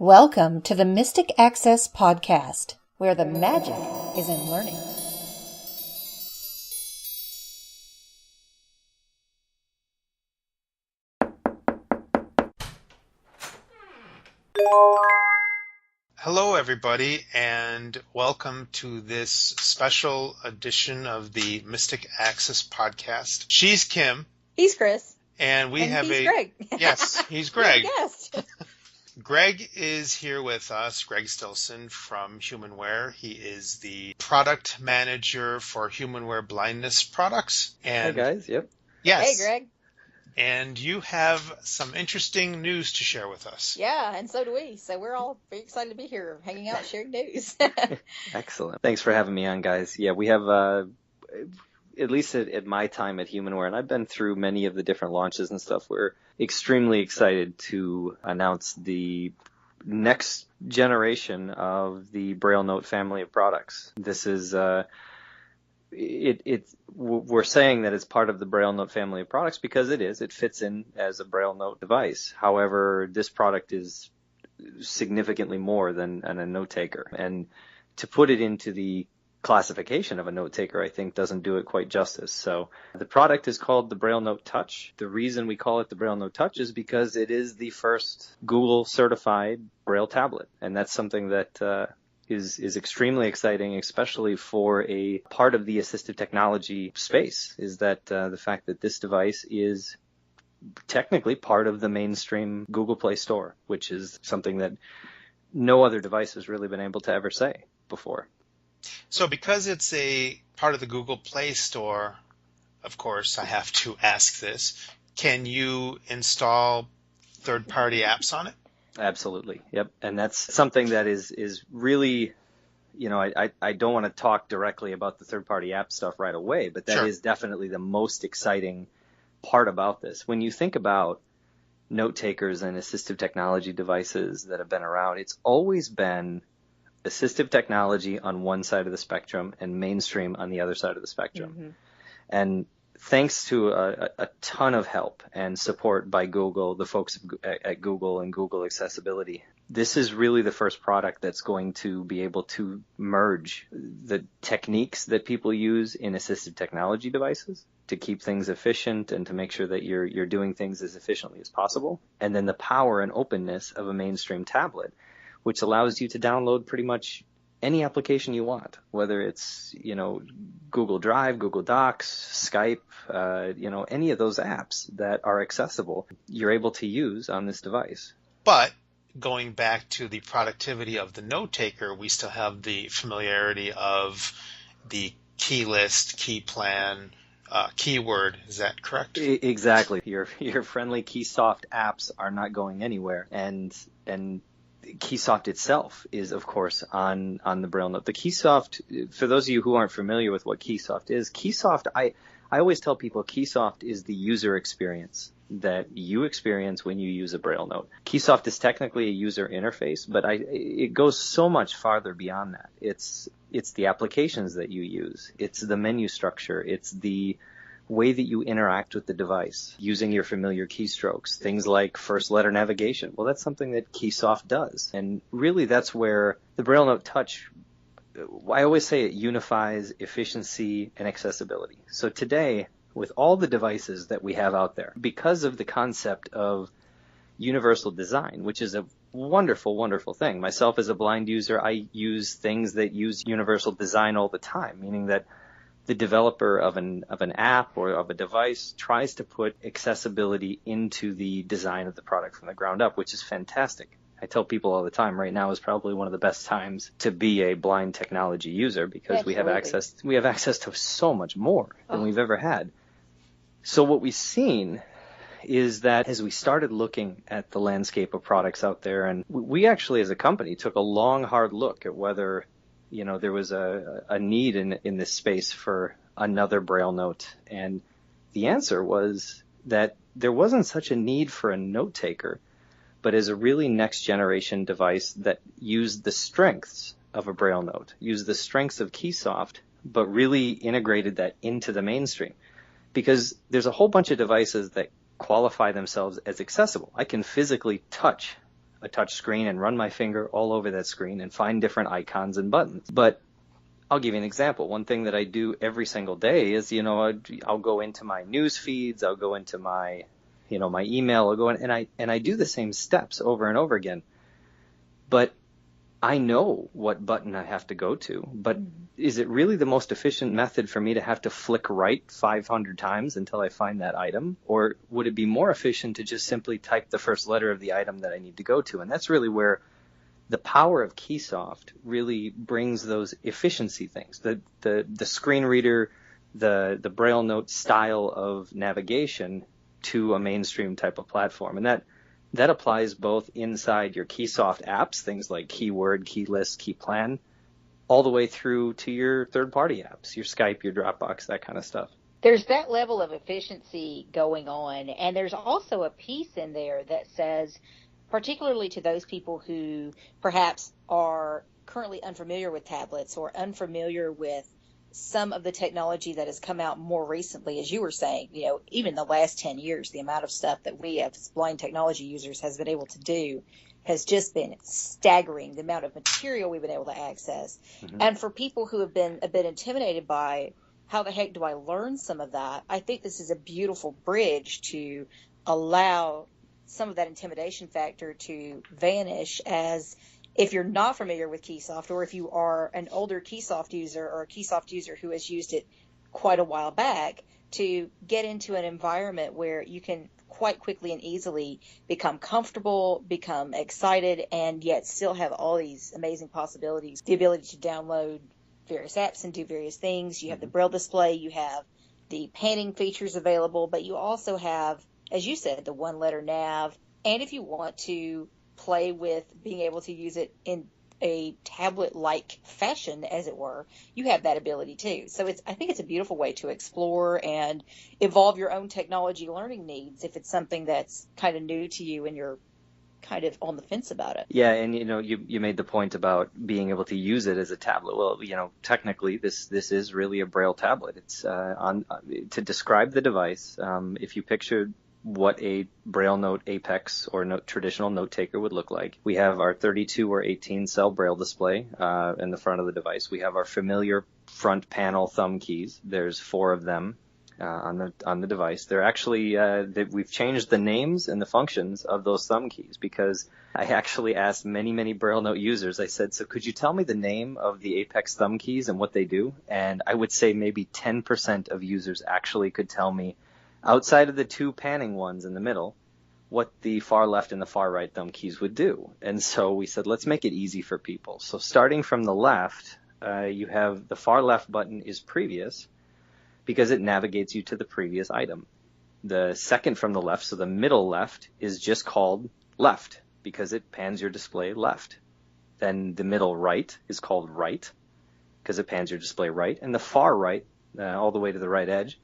Welcome to the Mystic Access Podcast, where the magic is in learning. Hello, everybody, and welcome to this special edition of the Mystic Access Podcast. She's Kim. He's Chris. And he's Greg. Yes, he's Greg. Yes. Greg is here with us, Greg Stilson from Humanware. He is the product manager for Humanware blindness products. And hey, guys. Yep. Yes. Hey, Greg. And you have some interesting news to share with us. Yeah, and so do we. So we're all very excited to be here, hanging out, sharing news. Excellent. Thanks for having me on, guys. Yeah, we have, at least at my time at Humanware, and I've been through many of the different launches and stuff, we're extremely excited to announce the next generation of the BrailleNote family of products. This is, we're saying that it's part of the BrailleNote family of products because it is. It fits in as a BrailleNote device. However, this product is significantly more than a note taker. And to put it into the classification of a note taker, I think, doesn't do it quite justice. So the product is called the BrailleNote Touch. The reason we call it the BrailleNote Touch is because it is the first Google certified Braille tablet. And that's something that is extremely exciting, especially for a part of the assistive technology space, is that the fact that this device is technically part of the mainstream Google Play Store, which is something that no other device has really been able to ever say before. So because it's a part of the Google Play Store, of course, I have to ask this, can you install third-party apps on it? Absolutely. Yep. And that's something that is really, you know, I don't want to talk directly about the third-party app stuff right away, but that is definitely the most exciting part about this. When you think about note takers and assistive technology devices that have been around, it's always been assistive technology on one side of the spectrum and mainstream on the other side of the spectrum. Mm-hmm. And thanks to a ton of help and support by Google, the folks at Google and Google Accessibility, this is really the first product that's going to be able to merge the techniques that people use in assistive technology devices to keep things efficient and to make sure that you're doing things as efficiently as possible, and then the power and openness of a mainstream tablet, which allows you to download pretty much any application you want, whether it's, you know, Google Drive, Google Docs, Skype, any of those apps that are accessible, you're able to use on this device. But going back to the productivity of the note taker, we still have the familiarity of the key list, key plan, keyword. Is that correct? Exactly. Your friendly Keysoft apps are not going anywhere, and Keysoft itself is, of course, on the BrailleNote. The Keysoft, for those of you who aren't familiar with what Keysoft is, Keysoft, I always tell people Keysoft is the user experience that you experience when you use a BrailleNote. Keysoft is technically a user interface, but it goes so much farther beyond that. It's the applications that you use. It's the menu structure. It's the way that you interact with the device using your familiar keystrokes, things like first letter navigation. Well, that's something that Keysoft does. And really that's where the BrailleNote Touch, I always say it unifies efficiency and accessibility. So today, with all the devices that we have out there, because of the concept of universal design, which is a wonderful, wonderful thing. Myself as a blind user, I use things that use universal design all the time, meaning that the developer of an app or of a device tries to put accessibility into the design of the product from the ground up, which is fantastic. I tell people all the time, right now is probably one of the best times to be a blind technology user because we have access to so much more than we've ever had. So what we've seen is that as we started looking at the landscape of products out there, and we actually as a company took a long, hard look at whether there was a need in this space for another BrailleNote. And the answer was that there wasn't such a need for a note taker, but as a really next generation device that used the strengths of a BrailleNote, used the strengths of Keysoft, but really integrated that into the mainstream. Because there's a whole bunch of devices that qualify themselves as accessible. I can physically touch a touch screen and run my finger all over that screen and find different icons and buttons. But I'll give you an example. One thing that I do every single day is, I'll go into my news feeds, I'll go into my, my email, I'll go in and I do the same steps over and over again. But I know what button I have to go to, but is it really the most efficient method for me to have to flick right 500 times until I find that item? Or would it be more efficient to just simply type the first letter of the item that I need to go to? And that's really where the power of Keysoft really brings those efficiency things, the screen reader, the BrailleNote style of navigation to a mainstream type of platform. And that applies both inside your Keysoft apps, things like Keyword, Keylist, Keyplan, all the way through to your third-party apps, your Skype, your Dropbox, that kind of stuff. There's that level of efficiency going on, and there's also a piece in there that says, particularly to those people who perhaps are currently unfamiliar with tablets or unfamiliar with some of the technology that has come out more recently, as you were saying, even the last 10 years, the amount of stuff that we as blind technology users has been able to do has just been staggering, the amount of material we've been able to access. Mm-hmm. And for people who have been a bit intimidated by how the heck do I learn some of that, I think this is a beautiful bridge to allow some of that intimidation factor to vanish, as if you're not familiar with Keysoft, or if you are an older Keysoft user or a Keysoft user who has used it quite a while back, to get into an environment where you can quite quickly and easily become comfortable, become excited, and yet still have all these amazing possibilities. The ability to download various apps and do various things. You have the Braille display, you have the panning features available, but you also have, as you said, the one-letter nav, and if you want to play with being able to use it in a tablet-like fashion, as it were, you have that ability too. So I think it's a beautiful way to explore and evolve your own technology learning needs if it's something that's kind of new to you and you're kind of on the fence about it. Yeah, and you made the point about being able to use it as a tablet. Well, technically this is really a Braille tablet. It's to describe the device. If you picture what a BrailleNote Apex or traditional note taker would look like, we have our 32 or 18 cell Braille display in the front of the device. We have our familiar front panel thumb keys. There's 4 of them on the device. They're actually we've changed the names and the functions of those thumb keys, because I actually asked many BrailleNote users. I said, so could you tell me the name of the Apex thumb keys and what they do? And I would say maybe 10% of users actually could tell me, outside of the 2 panning ones in the middle, what the far left and the far right thumb keys would do. And so we said, let's make it easy for people. So starting from the left, you have the far left button is previous, because it navigates you to the previous item. The second from the left, so the middle left, is just called left, because it pans your display left. Then the middle right is called right, because it pans your display right. And the far right, all the way to the right edge,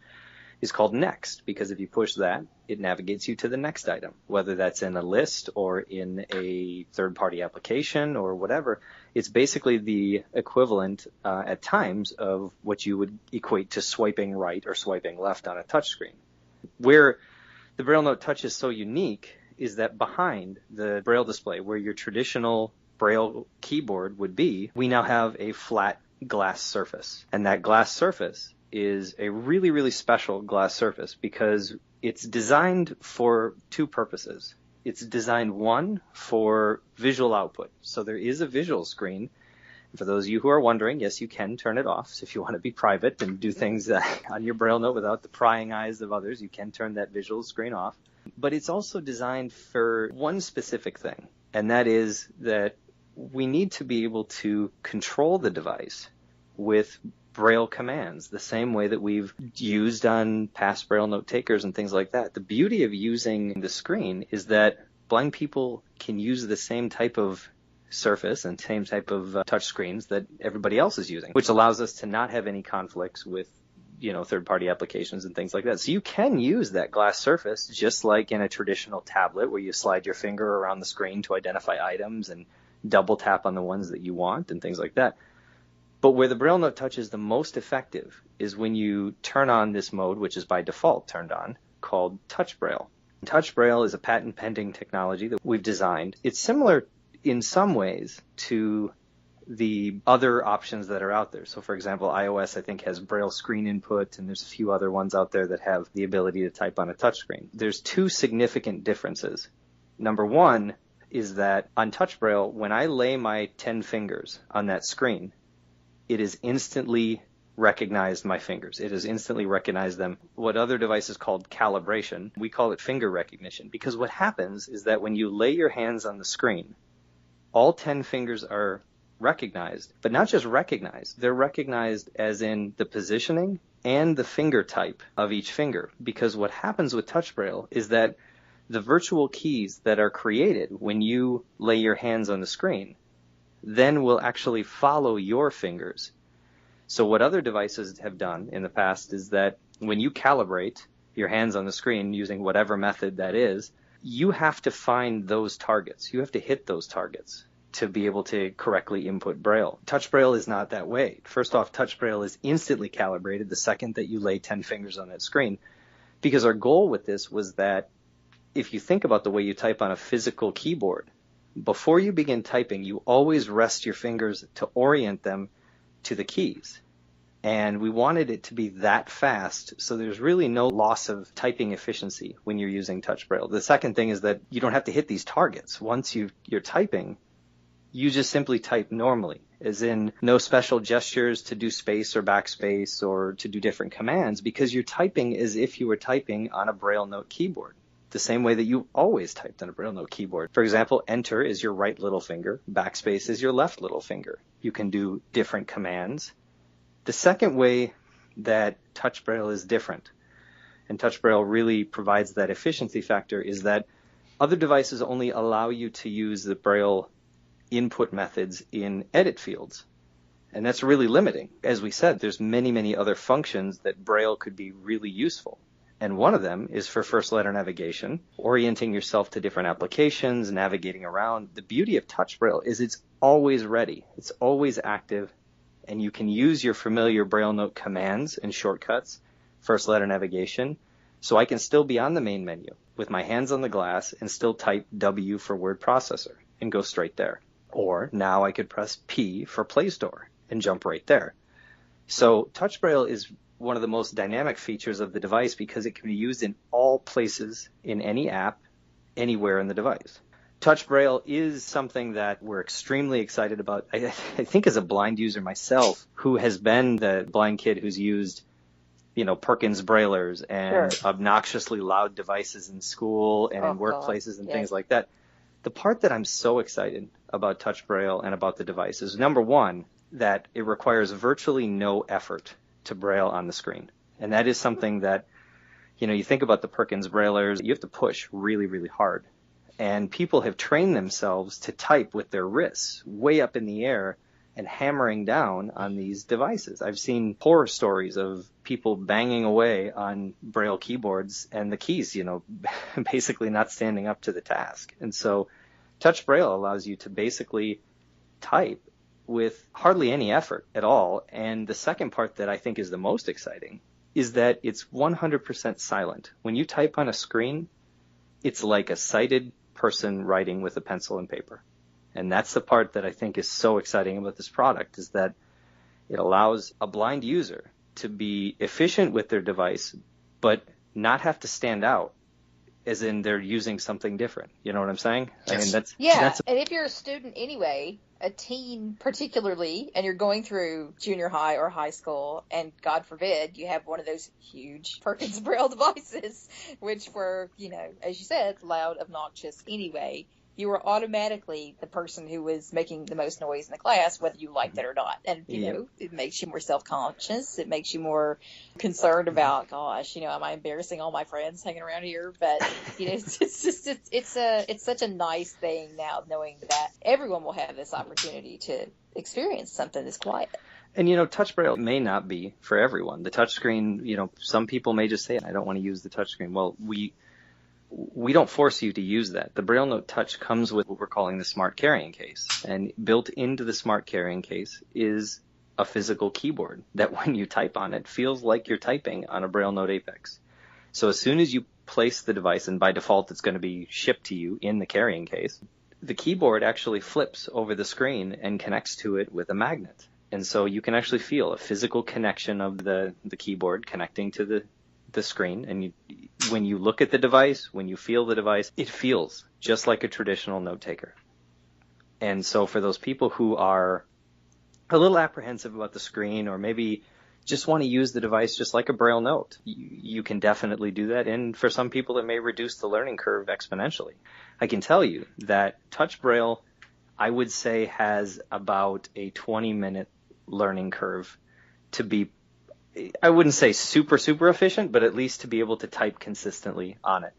is called next, because if you push that, it navigates you to the next item, whether that's in a list or in a third-party application or whatever. It's basically the equivalent at times of what you would equate to swiping right or swiping left on a touchscreen. Where the BrailleNote Touch is so unique is that behind the Braille display, where your traditional Braille keyboard would be, we now have a flat glass surface. And that glass surface is a really special glass surface, because it's designed for 2 purposes. It's designed, one, for visual output. So there is a visual screen. For those of you who are wondering, yes, you can turn it off. So if you want to be private and do things on your BrailleNote without the prying eyes of others, you can turn that visual screen off. But it's also designed for one specific thing, and that is that we need to be able to control the device with Braille commands, the same way that we've used on past BrailleNote takers and things like that. The beauty of using the screen is that blind people can use the same type of surface and same type of touch screens that everybody else is using, which allows us to not have any conflicts with third-party applications and things like that. So you can use that glass surface just like in a traditional tablet, where you slide your finger around the screen to identify items and double tap on the ones that you want and things like that. But where the BrailleNote Touch is the most effective is when you turn on this mode, which is by default turned on, called Touch Braille. Touch Braille is a patent pending technology that we've designed. It's similar in some ways to the other options that are out there. So for example, iOS I think has Braille screen input, and there's a few other ones out there that have the ability to type on a touchscreen. There's two significant differences. Number one is that on Touch Braille, when I lay my 10 fingers on that screen, it is instantly recognized my fingers. It has instantly recognized them. What other devices called calibration, we call it finger recognition, because what happens is that when you lay your hands on the screen, all 10 fingers are recognized, but not just recognized. They're recognized as in the positioning and the finger type of each finger, because what happens with Touch Braille is that the virtual keys that are created when you lay your hands on the screen then will actually follow your fingers. So what other devices have done in the past is that when you calibrate your hands on the screen using whatever method that is, you have to find those targets. You have to hit those targets to be able to correctly input Braille. Touch Braille is not that way. First off, Touch Braille is instantly calibrated the second that you lay 10 fingers on that screen, because our goal with this was that if you think about the way you type on a physical keyboard, before you begin typing, you always rest your fingers to orient them to the keys. And we wanted it to be that fast, so there's really no loss of typing efficiency when you're using Touch Braille. The second thing is that you don't have to hit these targets. Once you're typing, you just simply type normally, as in no special gestures to do space or backspace or to do different commands, because you're typing as if you were typing on a BrailleNote keyboard, the same way that you always typed on a BrailleNote keyboard. For example, Enter is your right little finger, backspace is your left little finger. You can do different commands. The second way that Touch Braille is different, and Touch Braille really provides that efficiency factor, is that other devices only allow you to use the Braille input methods in edit fields. And that's really limiting. As we said, there's many, many other functions that Braille could be really useful. And one of them is for first letter navigation, orienting yourself to different applications, navigating around. The beauty of Touch Braille is it's always ready. It's always active. And you can use your familiar BrailleNote commands and shortcuts, first letter navigation. So I can still be on the main menu with my hands on the glass and still type W for word processor and go straight there. Or now I could press P for Play Store and jump right there. So Touch Braille is one of the most dynamic features of the device because it can be used in all places in any app, anywhere in the device. Touch Braille is something that we're extremely excited about. I think as a blind user myself, who has been the blind kid who's used, Perkins Braillers and obnoxiously loud devices in school and in workplaces and things like that. The part that I'm so excited about Touch Braille and about the device is, number one, that it requires virtually no effort to Braille on the screen. And that is something that, you think about the Perkins Braillers, you have to push really, really hard. And people have trained themselves to type with their wrists way up in the air and hammering down on these devices. I've seen horror stories of people banging away on Braille keyboards and the keys, basically not standing up to the task. And so Touch Braille allows you to basically type with hardly any effort at all. And the second part that I think is the most exciting is that it's 100% silent. When you type on a screen, it's like a sighted person writing with a pencil and paper. And that's the part that I think is so exciting about this product, is that it allows a blind user to be efficient with their device, but not have to stand out, as in they're using something different. You know what I'm saying? Yes. And if you're a student anyway, a teen particularly, and you're going through junior high or high school, and God forbid you have one of those huge Perkins Braille devices, which were, as you said, loud, obnoxious anyway, you were automatically the person who was making the most noise in the class, whether you liked it or not. And, it makes you more self-conscious. It makes you more concerned about, gosh, am I embarrassing all my friends hanging around here? But, it's such a nice thing now, knowing that everyone will have this opportunity to experience something that's quiet. And, Touch Braille may not be for everyone. The touchscreen, some people may just say, I don't want to use the touchscreen. Well, we don't force you to use that. The BrailleNote Touch comes with what we're calling the smart carrying case. And built into the smart carrying case is a physical keyboard that when you type on it feels like you're typing on a BrailleNote Apex. So as soon as you place the device, and by default it's going to be shipped to you in the carrying case, the keyboard actually flips over the screen and connects to it with a magnet. And so you can actually feel a physical connection of the keyboard connecting to the screen. And when you look at the device, when you feel the device, it feels just like a traditional note taker. And so for those people who are a little apprehensive about the screen, or maybe just want to use the device just like a BrailleNote, you can definitely do that. And for some people, it may reduce the learning curve exponentially. I can tell you that Touch Braille, I would say, has about a 20-minute learning curve to be, I wouldn't say super, super efficient, but at least to be able to type consistently on it.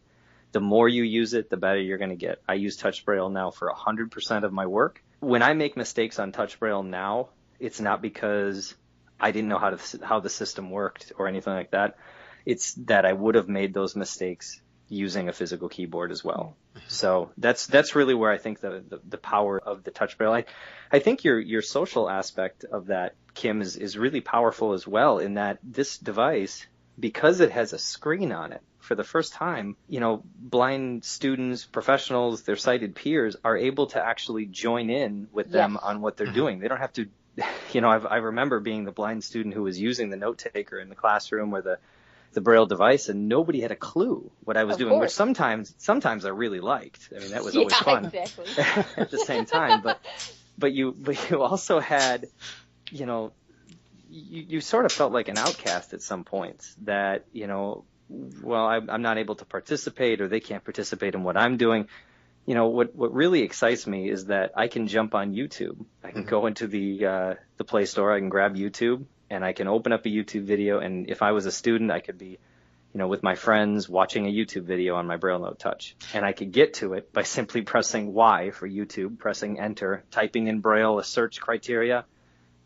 The more you use it, the better you're going to get. I use Touch Braille now for 100% of my work. When I make mistakes on Touch Braille now, it's not because I didn't know how the system worked or anything like that. It's that I would have made those mistakes using a physical keyboard as well. So that's really where I think the power of the Touch Braille. I think your social aspect of that, Kim, is really powerful as well, in that this device, because it has a screen on it, for the first time, blind students, professionals, their sighted peers are able to actually join in with them on what they're doing. They don't have to, I remember being the blind student who was using the note taker in the classroom or the Braille device, and nobody had a clue what I was doing, which sometimes I really liked. I mean, that was always fun. Exactly. At the same time, but you also had, you sort of felt like an outcast at some points, that, well, I'm not able to participate, or they can't participate in what I'm doing. What really excites me is that I can jump on YouTube. I can go into the Play Store, I can grab YouTube, and I can open up a YouTube video. And if I was a student, I could be, with my friends watching a YouTube video on my BrailleNote Touch. And I could get to it by simply pressing Y for YouTube, pressing enter, typing in Braille a search criteria,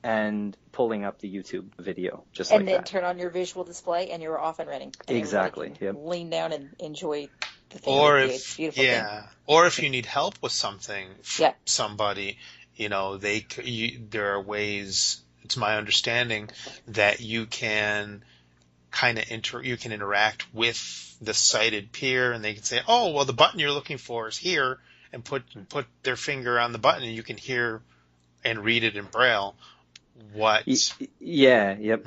and pulling up the YouTube video, just like that. And then turn on your visual display, and you're off and running. And exactly. Yep. Lean down and enjoy the thing. Or Beautiful thing. Or if you need help with something from somebody, there are ways. It's my understanding that you can kind of interact with the sighted peer, and they can say, "Oh, well, the button you're looking for is here," and put their finger on the button, and you can hear and read it in Braille.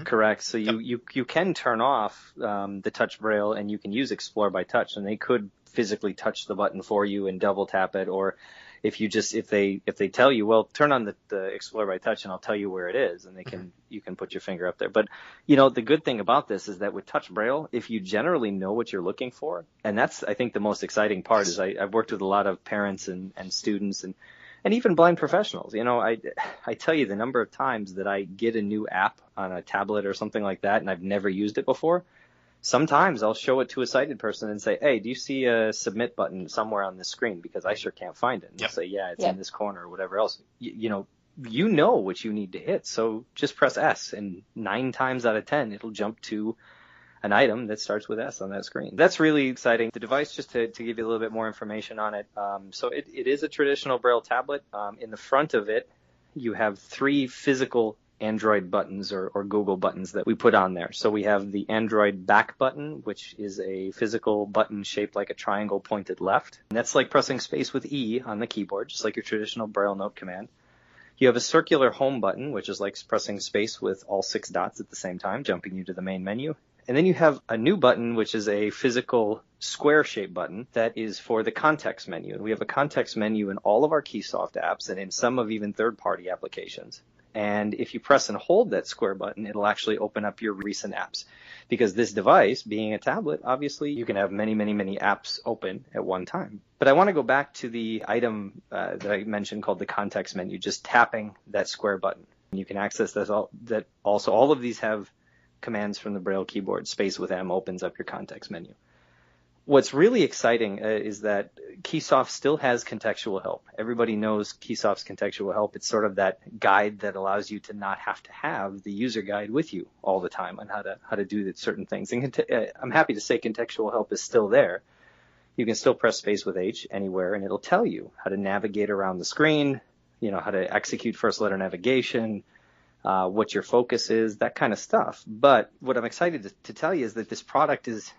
Correct. So you can turn off the Touch Braille, and you can use Explore by Touch, and they could physically touch the button for you and double tap it. Or if they tell you, well, turn on the Explore by Touch and I'll tell you where it is, and you can put your finger up there. But the good thing about this is that with Touch Braille, if you generally know what you're looking for, and that's, I think, the most exciting part, is I've worked with a lot of parents and students and even blind professionals. I tell you, the number of times that I get a new app on a tablet or something like that, and I've never used it before, sometimes I'll show it to a sighted person and say, "Hey, do you see a submit button somewhere on this screen? Because I sure can't find it." And they'll say, "Yeah, it's in this corner," or whatever else. You know what you need to hit, so just press S, and 9 times out of 10, it'll jump to an item that starts with S on that screen. That's really exciting. The device, just to give you a little bit more information on it, so it is a traditional Braille tablet. In the front of it, you have 3 physical Android buttons or Google buttons that we put on there. So we have the Android back button, which is a physical button shaped like a triangle pointed left. And that's like pressing space with E on the keyboard, just like your traditional BrailleNote command. You have a circular home button, which is like pressing space with all 6 dots at the same time, jumping you to the main menu. And then you have a new button, which is a physical square-shaped button that is for the context menu. And we have a context menu in all of our Keysoft apps and in some of even third-party applications. And if you press and hold that square button, it'll actually open up your recent apps. Because this device, being a tablet, obviously you can have many, many, many apps open at one time. But I want to go back to the item that I mentioned called the context menu, just tapping that square button. You can access that also. All of these have commands from the Braille keyboard. Space with M opens up your context menu. What's really exciting is that Keysoft still has contextual help. Everybody knows Keysoft's contextual help. It's sort of that guide that allows you to not have to have the user guide with you all the time on how to do certain things. And I'm happy to say contextual help is still there. You can still press space with H anywhere, and it'll tell you how to navigate around the screen, how to execute first letter navigation, what your focus is, that kind of stuff. But what I'm excited to tell you is that this product is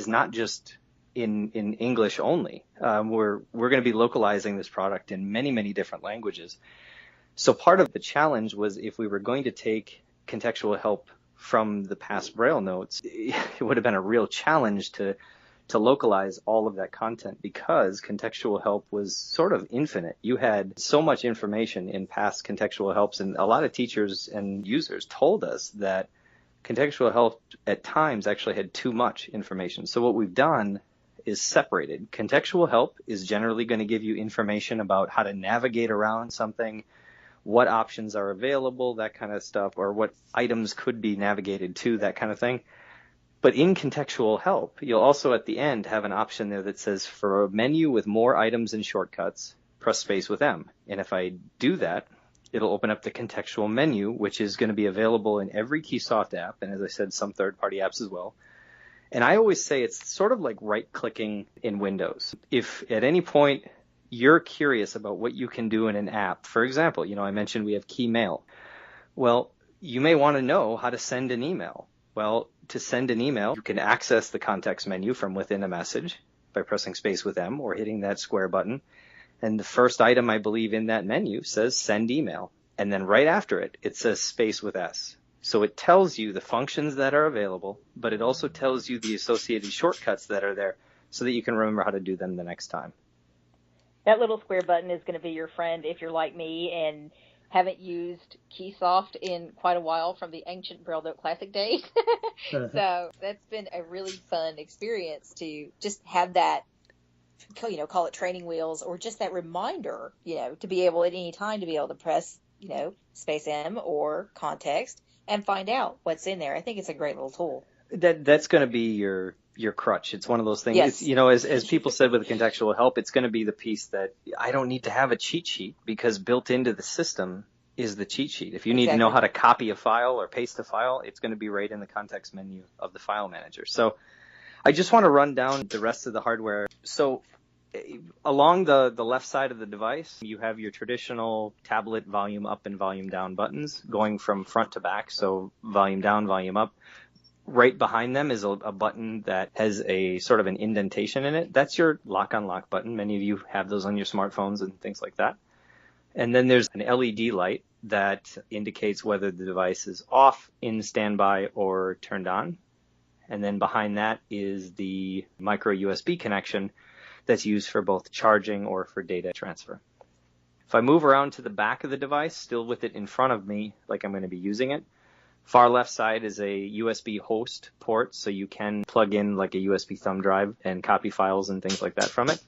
not just in English only. We're going to be localizing this product in many, many different languages. So part of the challenge was if we were going to take contextual help from the past Braille notes, it would have been a real challenge to localize all of that content because contextual help was sort of infinite. You had so much information in past contextual helps, and a lot of teachers and users told us that contextual help at times actually had too much information. So what we've done is separated. Contextual help is generally going to give you information about how to navigate around something, what options are available, that kind of stuff, or what items could be navigated to, that kind of thing. But in contextual help, you'll also at the end have an option there that says for a menu with more items and shortcuts, press space with M. And if I do that, it'll open up the contextual menu, which is going to be available in every Keysoft app. And as I said, some third-party apps as well. And I always say it's sort of like right-clicking in Windows. If at any point you're curious about what you can do in an app, for example, I mentioned we have Key Mail. Well, you may want to know how to send an email. Well, to send an email, you can access the context menu from within a message by pressing space with M or hitting that square button. And the first item, I believe, in that menu says send email. And then right after it, it says space with S. So it tells you the functions that are available, but it also tells you the associated shortcuts that are there so that you can remember how to do them the next time. That little square button is going to be your friend if you're like me and haven't used Keysoft in quite a while from the ancient BrailleNote Classic days. So that's been a really fun experience to just have that, call it training wheels or just that reminder, to be able at any time to be able to press, space M or context and find out what's in there. I think it's a great little tool. That's going to be your crutch. It's one of those things. Yes. It's, as people said with contextual help, it's going to be the piece that I don't need to have a cheat sheet because built into the system is the cheat sheet. If you need to know how to copy a file or paste a file, it's going to be right in the context menu of the file manager. So I just want to run down the rest of the hardware. So along the left side of the device, you have your traditional tablet volume up and volume down buttons going from front to back. So volume down, volume up. Right behind them is a button that has a sort of an indentation in it. That's your lock-on-lock button. Many of you have those on your smartphones and things like that. And then there's an LED light that indicates whether the device is off, in standby, or turned on. And then behind that is the micro USB connection that's used for both charging or for data transfer. If I move around to the back of the device, still with it in front of me, like I'm going to be using it, far left side is a USB host port, so you can plug in like a USB thumb drive and copy files and things like that from it.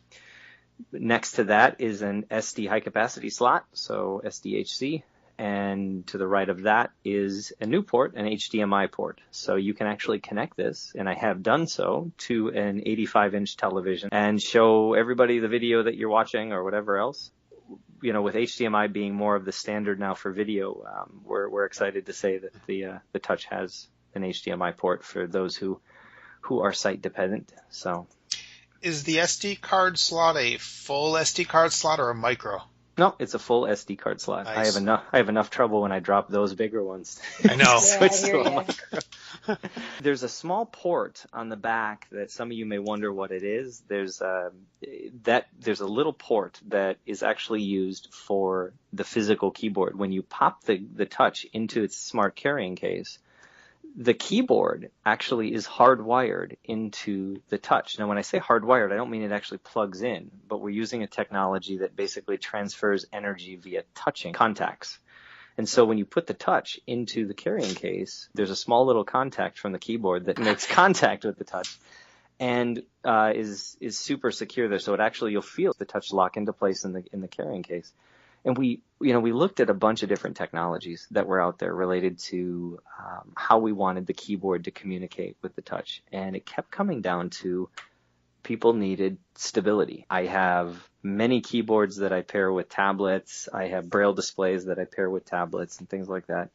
Next to that is an SD high capacity slot, so SDHC, and to the right of that is a new port, an HDMI port. So you can actually connect this, and I have done so, to an 85-inch television and show everybody the video that you're watching or whatever else. With HDMI being more of the standard now for video, we're excited to say that the Touch has an HDMI port for those who are site dependent. So, is the SD card slot a full SD card slot or a micro? No, it's a full SD card slot. Nice. I have enough trouble when I drop those bigger ones. I know. Switch to a micro. There's a small port on the back that some of you may wonder what it is. There's a little port that is actually used for the physical keyboard. When you pop the Touch into its smart carrying case, the keyboard actually is hardwired into the Touch. Now, when I say hardwired, I don't mean it actually plugs in, but we're using a technology that basically transfers energy via touching contacts. And so when you put the Touch into the carrying case, there's a small little contact from the keyboard that makes contact with the Touch and is super secure there. So you'll feel the Touch lock into place in the carrying case. And we looked at a bunch of different technologies that were out there related to how we wanted the keyboard to communicate with the Touch. And it kept coming down to people needed stability. I have many keyboards that I pair with tablets. I have Braille displays that I pair with tablets and things like that.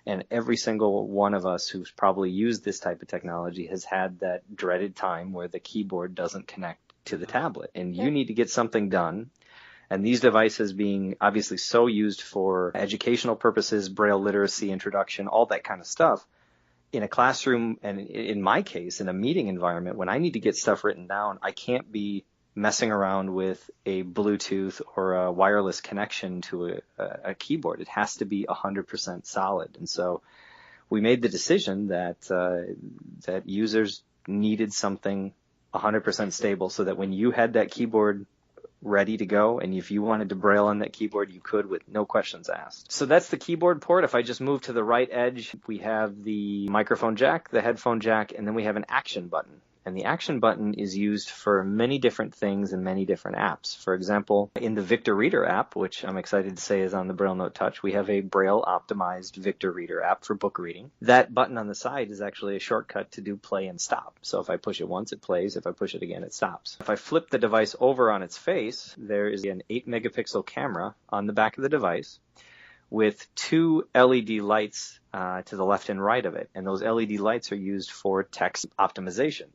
And every single one of us who's probably used this type of technology has had that dreaded time where the keyboard doesn't connect to the tablet. And you need to get something done. And these devices being obviously so used for educational purposes, Braille literacy introduction, all that kind of stuff, in a classroom, and in my case, in a meeting environment, when I need to get stuff written down, I can't be messing around with a Bluetooth or a wireless connection to a keyboard. It has to be 100% solid. And so we made the decision that that users needed something 100% stable, so that when you had that keyboard ready to go, and if you wanted to braille on that keyboard, you could with no questions asked. So that's the keyboard port. If I just move to the right edge, we have the microphone jack, the headphone jack, and then we have an action button. And the action button is used for many different things in many different apps. For example, in the Victor Reader app, which I'm excited to say is on the BrailleNote Touch, we have a Braille optimized Victor Reader app for book reading. That button on the side is actually a shortcut to do play and stop. So if I push it once, it plays. If I push it again, it stops. If I flip the device over on its face, there is an 8 megapixel camera on the back of the device with 2 LED lights to the left and right of it. And those LED lights are used for text optimization.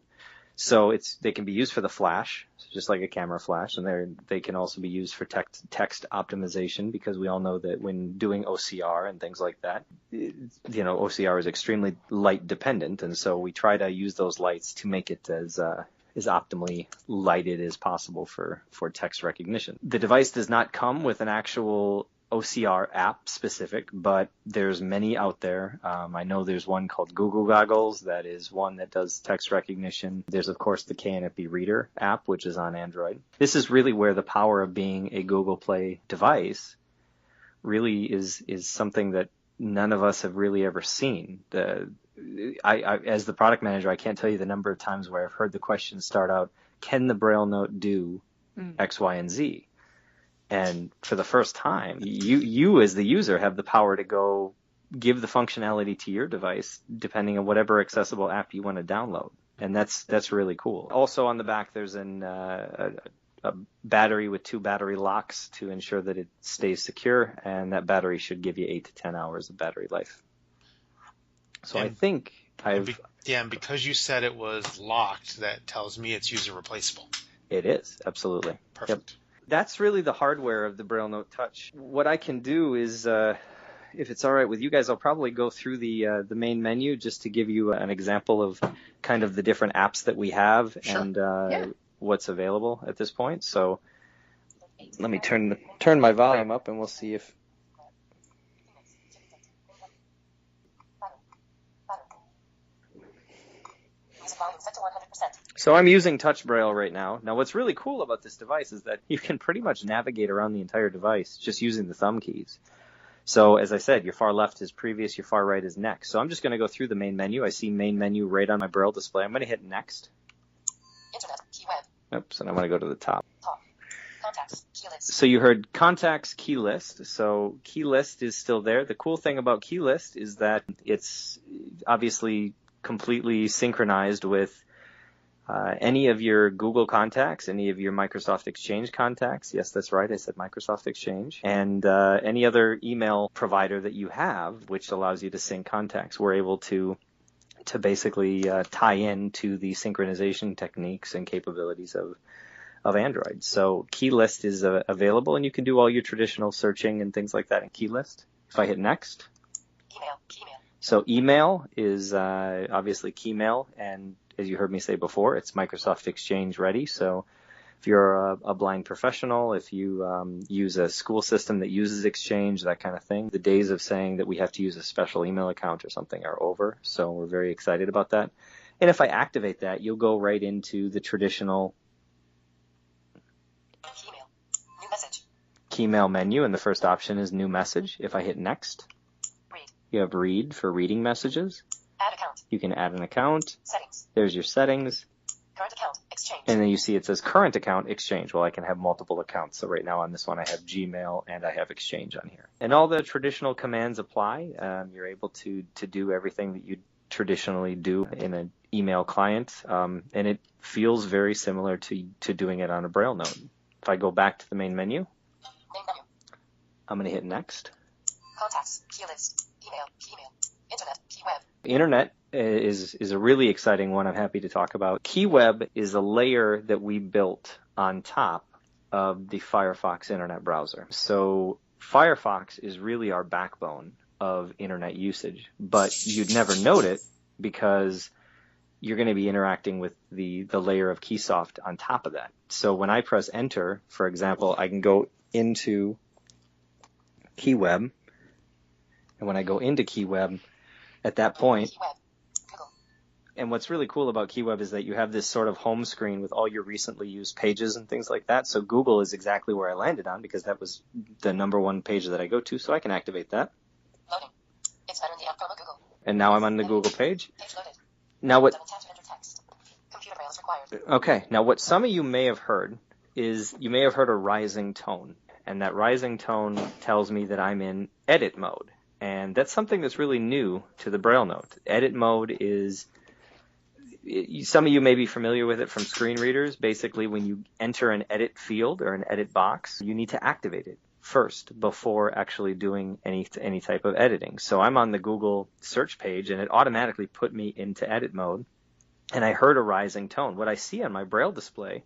So they can be used for the flash, just like a camera flash, and they can also be used for text optimization, because we all know that when doing OCR and things like that, OCR is extremely light dependent, and so we try to use those lights to make it as optimally lighted as possible for text recognition. The device does not come with an actual OCR app specific, but there's many out there. I know there's one called Google Goggles that is one that does text recognition. There's, of course, the KNFB Reader app, which is on Android. This is really where the power of being a Google Play device really is something that none of us have really ever seen. As the product manager, I can't tell you the number of times where I've heard the question start out, can the BrailleNote do X, Y, and Z? And for the first time, you as the user have the power to go give the functionality to your device, depending on whatever accessible app you want to download. And that's really cool. Also on the back, there's a battery with 2 battery locks to ensure that it stays secure, and that battery should give you 8 to 10 hours of battery life. So I think and because you said it was locked, that tells me it's user replaceable. It is, absolutely. Perfect. Yep. That's really the hardware of the BrailleNote Touch. What I can do is, if it's all right with you guys, I'll probably go through the main menu just to give you an example of kind of the different apps that we have. Sure. And what's available at this point. So let me turn my volume up, and we'll see if. So I'm using Touch Braille right now. Now, what's really cool about this device is that you can pretty much navigate around the entire device just using the thumb keys. So as I said, your far left is previous, your far right is next. So I'm just going to go through the main menu. I see main menu right on my Braille display. I'm going to hit next. Internet, key web. Oops, and I'm going to go to the top. Contacts, key list. So you heard contacts, key list. So key list is still there. The cool thing about key list is that it's obviously completely synchronized with any of your Google contacts, any of your Microsoft Exchange contacts. Yes, that's right. I said Microsoft Exchange. And any other email provider that you have, which allows you to sync contacts. We're able to basically tie in to the synchronization techniques and capabilities of Android. So Keylist is available, and you can do all your traditional searching and things like that in Keylist. If I hit next. Email. So email is obviously Keymail, and as you heard me say before, it's Microsoft Exchange ready. So if you're a blind professional, if you use a school system that uses Exchange, that kind of thing, the days of saying that we have to use a special email account or something are over. So we're very excited about that. And if I activate that, you'll go right into the traditional New message. Keymail menu, and the first option is New Message. If I hit Next, you have Read for reading messages. Add account. You can add an account. Settings. There's your settings. Current account, Exchange. And then you see it says Current Account, Exchange. Well, I can have multiple accounts. So right now on this one, I have Gmail and I have Exchange on here. And all the traditional commands apply. You're able to do everything that you traditionally do in an email client. And it feels very similar to doing it on a BrailleNote. If I go back to the main menu, I'm going to hit Next. Contacts, key list, email, internet, key web. Internet is a really exciting one I'm happy to talk about. KeyWeb is a layer that we built on top of the Firefox internet browser. So Firefox is really our backbone of internet usage, but you'd never note it because you're going to be interacting with the layer of Keysoft on top of that. So when I press enter, for example, I can go into KeyWeb. And when I go into KeyWeb, at that point, and what's really cool about KeyWeb is that you have this sort of home screen with all your recently used pages and things like that. So Google is exactly where I landed on because that was the number one page that I go to. So I can activate that. Loading. It's better in the app promo Google. And now I'm on the Google page. Page loaded. Now what? Double tap to enter text. Computer braille is required. Okay. Now what some of you may have heard is you may have heard a rising tone. And that rising tone tells me that I'm in edit mode. And that's something that's really new to the BrailleNote. Edit mode is, some of you may be familiar with it from screen readers. Basically, when you enter an edit field or an edit box, you need to activate it first before actually doing any type of editing. So I'm on the Google search page, and it automatically put me into edit mode. And I heard a rising tone. What I see on my Braille display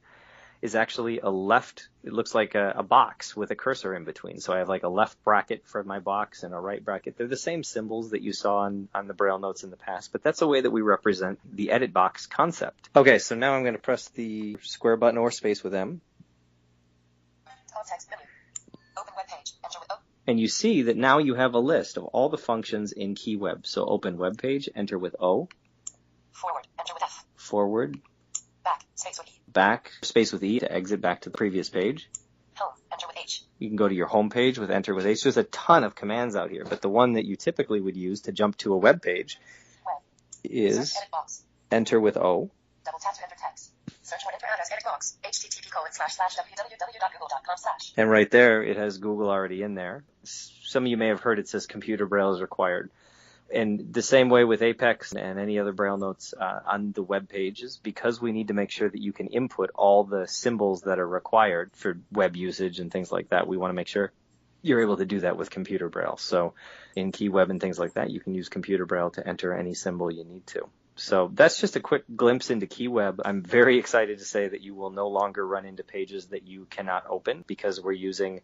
is actually a left, it looks like a box with a cursor in between. So I have like a left bracket for my box and a right bracket. They're the same symbols that you saw on the Braille notes in the past, but that's a way that we represent the edit box concept. Okay, so now I'm going to press the square button or space with M. Context menu. Open web page. Enter with O. And you see that now you have a list of all the functions in KeyWeb. So open web page, enter with O. Forward. Enter with F. Forward. Back. Space with E. Back, space with E to exit back to the previous page. Home. Enter with H. You can go to your home page with enter with H. There's a ton of commands out here, but the one that you typically would use to jump to a web page Web. is Search edit box. enter with O. Double tap to enter text. Search or enter address edit box. http://www.google.com/. And right there, it has Google already in there. Some of you may have heard it says computer Braille is required. And the same way with Apex and any other Braille notes on the web pages, because we need to make sure that you can input all the symbols that are required for web usage and things like that. We want to make sure you're able to do that with computer Braille. So in KeyWeb and things like that, you can use computer Braille to enter any symbol you need to. So that's just a quick glimpse into KeyWeb. I'm very excited to say that you will no longer run into pages that you cannot open because we're using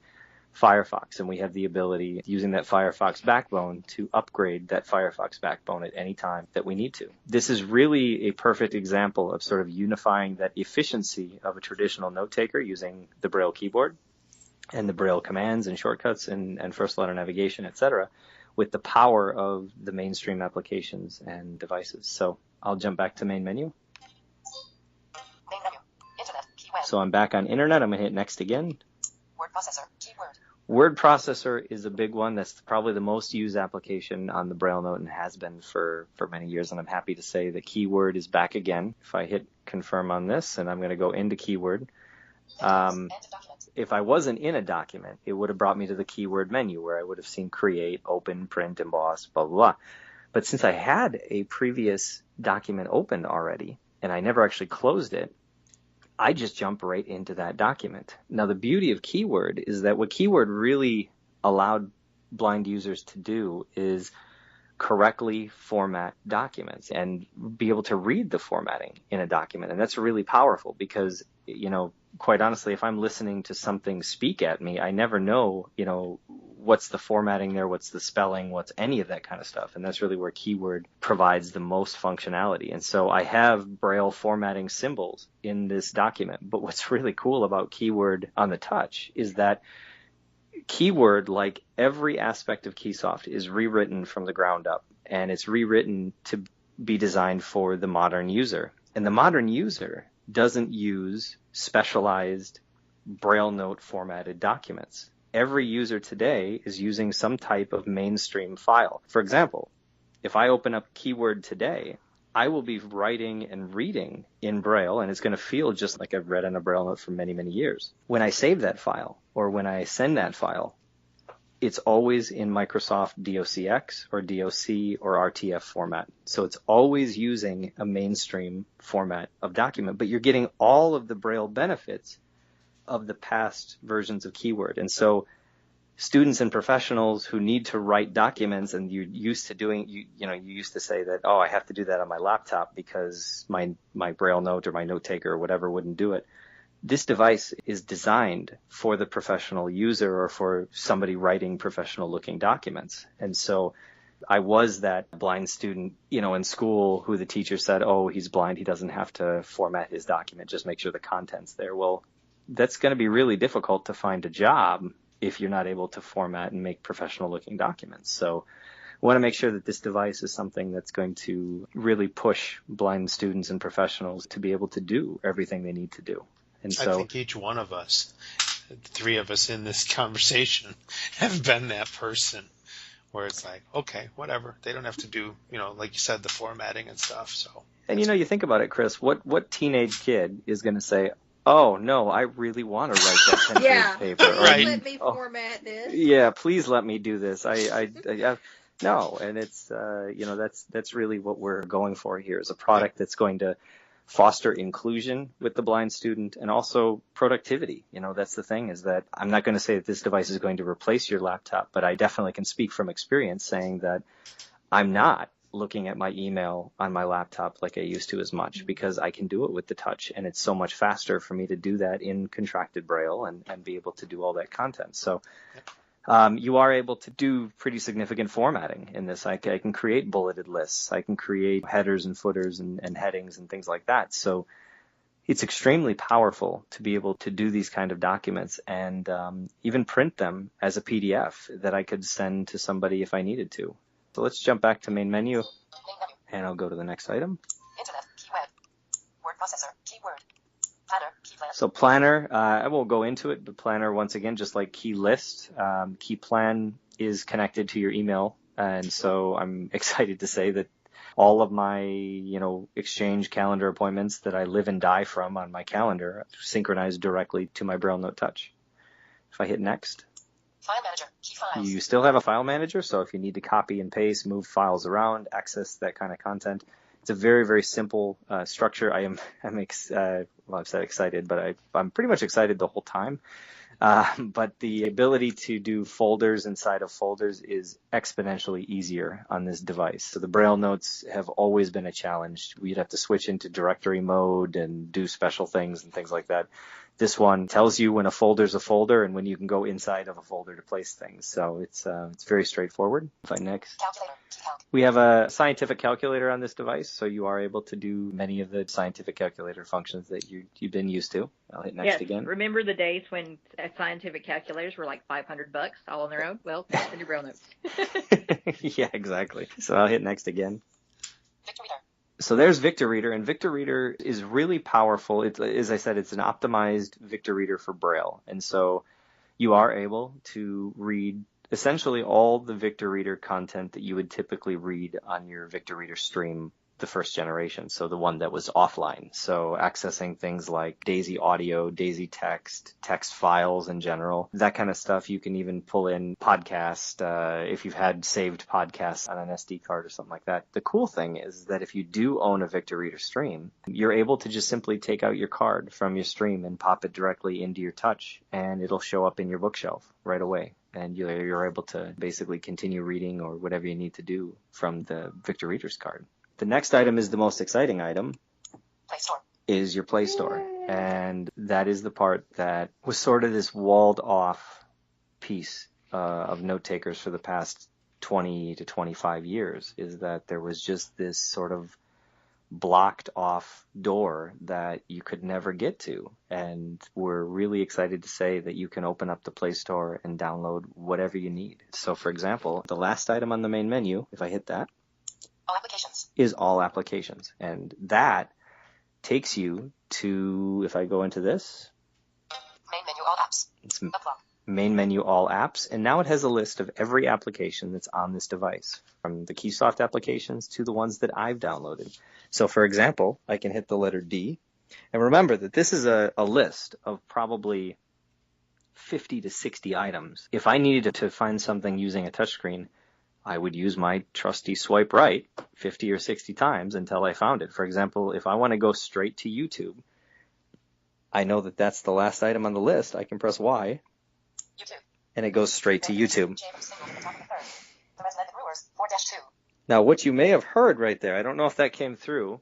Firefox, and we have the ability, using that Firefox backbone, to upgrade that Firefox backbone at any time that we need to. This is really a perfect example of sort of unifying that efficiency of a traditional note taker using the Braille keyboard and the Braille commands and shortcuts and first letter navigation, etc., with the power of the mainstream applications and devices. So I'll jump back to main menu. Main menu. Internet. Keyword. So I'm back on internet. I'm going to hit next again. Word processor. Keyword. Word processor is a big one. That's probably the most used application on the BrailleNote and has been for many years. And I'm happy to say that Keyword is back again. If I hit confirm on this, and I'm going to go into Keyword. If I wasn't in a document, it would have brought me to the Keyword menu where I would have seen create, open, print, emboss, blah, blah, blah. But since I had a previous document opened already and I never actually closed it, I just jump right into that document. Now, the beauty of Keyword is that what Keyword really allowed blind users to do is correctly format documents and be able to read the formatting in a document. And that's really powerful because, quite honestly, if I'm listening to something speak at me, I never know, what's the formatting there, what's the spelling, what's any of that kind of stuff. And that's really where Keyword provides the most functionality. And so I have Braille formatting symbols in this document. But what's really cool about Keyword on the touch is that Keyword, like every aspect of Keysoft, is rewritten from the ground up. And it's rewritten to be designed for the modern user. And the modern user doesn't use specialized BrailleNote formatted documents. Every user today is using some type of mainstream file. For example, if I open up Keyword today, I will be writing and reading in Braille, and it's going to feel just like I've read on a BrailleNote for many, many years. When I save that file, or when I send that file, it's always in Microsoft DOCX or DOC or RTF format. So it's always using a mainstream format of document, but you're getting all of the Braille benefits of the past versions of Keyword. And so students and professionals who need to write documents, and you're used to doing, you used to say that, I have to do that on my laptop because my BrailleNote or my note taker or whatever wouldn't do it. This device is designed for the professional user or for somebody writing professional looking documents. And so I was that blind student, in school who the teacher said, oh, he's blind, he doesn't have to format his document, just make sure the content's there. Well, that's going to be really difficult to find a job if you're not able to format and make professional looking documents. So I want to make sure that this device is something that's going to really push blind students and professionals to be able to do everything they need to do. And so I think each one of us, the three of us in this conversation, have been that person where it's like, okay, whatever. They don't have to do, like you said, the formatting and stuff. So. And you think about it, Chris, what teenage kid is going to say, oh, no, I really want to write that 10-page paper. Please let me format this. Yeah, please let me do this. No, and it's, that's really what we're going for here is a product that's going to foster inclusion with the blind student and also productivity. That's the thing is that I'm not going to say that this device is going to replace your laptop, but I definitely can speak from experience saying that I'm not looking at my email on my laptop like I used to as much because I can do it with the touch and it's so much faster for me to do that in contracted Braille and be able to do all that content. So you are able to do pretty significant formatting in this. I can create bulleted lists. I can create headers and footers and headings and things like that. So it's extremely powerful to be able to do these kind of documents and even print them as a PDF that I could send to somebody if I needed to. So let's jump back to main menu, and I'll go to the next item. Internet, key web, word processor, keyword, planner, key plan. So planner, I won't go into it, but planner, once again, just like key list, key plan is connected to your email. And so I'm excited to say that all of my, Exchange calendar appointments that I live and die from on my calendar synchronize directly to my BrailleNote Touch. If I hit next. File manager, key files. You still have a file manager, so if you need to copy and paste, move files around, access that kind of content, it's a very, very simple structure. I've said excited, but I'm pretty much excited the whole time. But the ability to do folders inside of folders is exponentially easier on this device. So the Braille notes have always been a challenge. We'd have to switch into directory mode and do special things and things like that. This one tells you when a folder's a folder and when you can go inside of a folder to place things. So it's very straightforward. If I next. Calculator, key calc. We have a scientific calculator on this device, so you are able to do many of the scientific calculator functions that you've been used to. I'll hit next again. Remember the days when scientific calculators were like $500 all on their own? Well, that's in your Braille notes. Yeah, exactly. So I'll hit next again. Victor Reader. So there's Victor Reader, and Victor Reader is really powerful. As I said, it's an optimized Victor Reader for Braille. And so you are able to read essentially all the Victor Reader content that you would typically read on your Victor Reader stream, the first generation, so the one that was offline. So accessing things like DAISY audio, DAISY text files in general, that kind of stuff. You can even pull in podcast if you've had saved podcasts on an SD card or something like that. The cool thing is that if you do own a Victor Reader stream, you're able to just simply take out your card from your stream and pop it directly into your touch, and it'll show up in your bookshelf right away. And you're able to basically continue reading or whatever you need to do from the Victor Reader's card. The next item is the most exciting item. Play Store. Is your Play Store. And that is the part that was sort of this walled off piece of note takers for the past 20 to 25 years, is that there was just this sort of blocked off door that you could never get to. And we're really excited to say that you can open up the Play Store and download whatever you need. So for example, the last item on the main menu, if I hit that, All applications. is all applications. And that takes you to, if I go into this, Main menu, all apps. it's Upload. main menu, all apps. And now it has a list of every application that's on this device, from the Keysoft applications to the ones that I've downloaded. So for example, I can hit the letter D. And remember that this is a list of probably 50 to 60 items. If I needed to find something using a touchscreen, I would use my trusty swipe right 50 or 60 times until I found it. For example, if I want to go straight to YouTube, I know that that's the last item on the list. I can press Y, YouTube. and it goes straight to YouTube. James single at the top of the third. The Resident Brewers, 4-2. Now, what you may have heard right there, I don't know if that came through,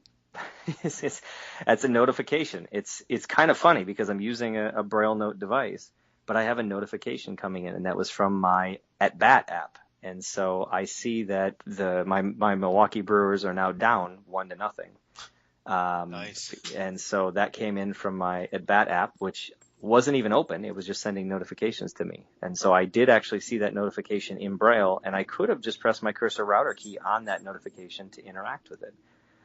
that's a notification. It's kind of funny because I'm using a BrailleNote device, but I have a notification coming in, and that was from my At Bat app. And so I see that my Milwaukee Brewers are now down 1-0. Nice. And so that came in from my at-bat app, which wasn't even open. It was just sending notifications to me. And so I did actually see that notification in Braille, and I could have just pressed my cursor router key on that notification to interact with it.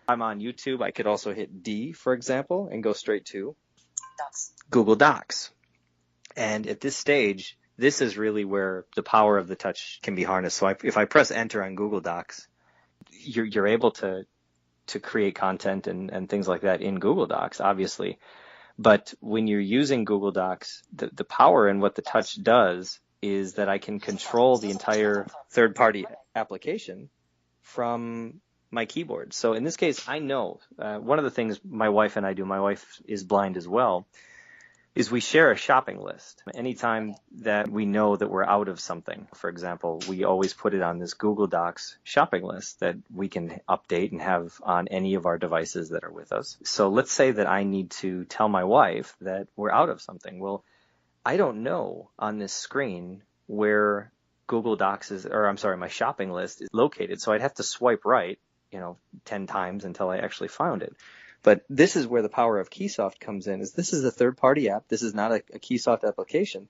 I'm on YouTube. I could also hit D, for example, and go straight to Docs. Google Docs. And at this stage, this is really where the power of the touch can be harnessed. So if I press enter on Google Docs, you're able to create content and things like that in Google Docs, obviously. But when you're using Google Docs, the power in what the touch does is that I can control the entire third-party application from my keyboard. So in this case, I know one of the things my wife and I do, my wife is blind as well, is we share a shopping list. Anytime that we know that we're out of something, for example, we always put it on this Google Docs shopping list that we can update and have on any of our devices that are with us. So let's say that I need to tell my wife that we're out of something. Well, I don't know on this screen where Google Docs is, or I'm sorry, my shopping list is located. So I'd have to swipe right, 10 times until I actually found it. But this is where the power of Keysoft comes in, is this is a third-party app. This is not a Keysoft application.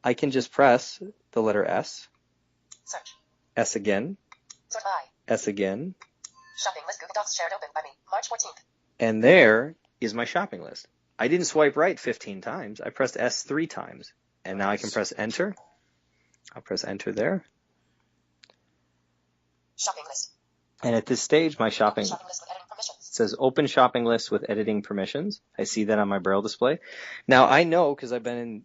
I can just press the letter S, Search. S again, Sort by. S again, Shopping list Google Docs shared open by me. March 14th. and there is my shopping list. I didn't swipe right 15 times. I pressed S 3 times. And now I can press enter. I'll press enter there. Shopping list. And at this stage, my shopping Shopping list with editing permissions. says open shopping list with editing permissions. I see that on my Braille display. Now I know because I've been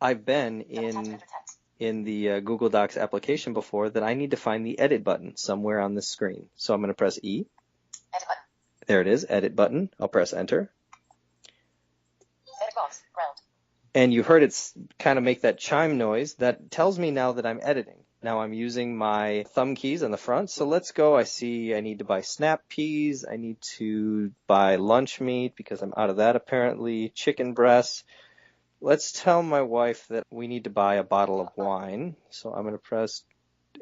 Edit box. in the Google Docs application before that I need to find the edit button somewhere on this screen. So I'm going to press E. Edit button. There it is, edit button. I'll press enter. Edit box. Round. And you heard it kind of make that chime noise. That tells me now that I'm editing. Now I'm using my thumb keys on the front. So let's go. I see I need to buy snap peas. I need to buy lunch meat because I'm out of that apparently. Chicken breasts. Let's tell my wife that we need to buy a bottle of wine. So I'm going to press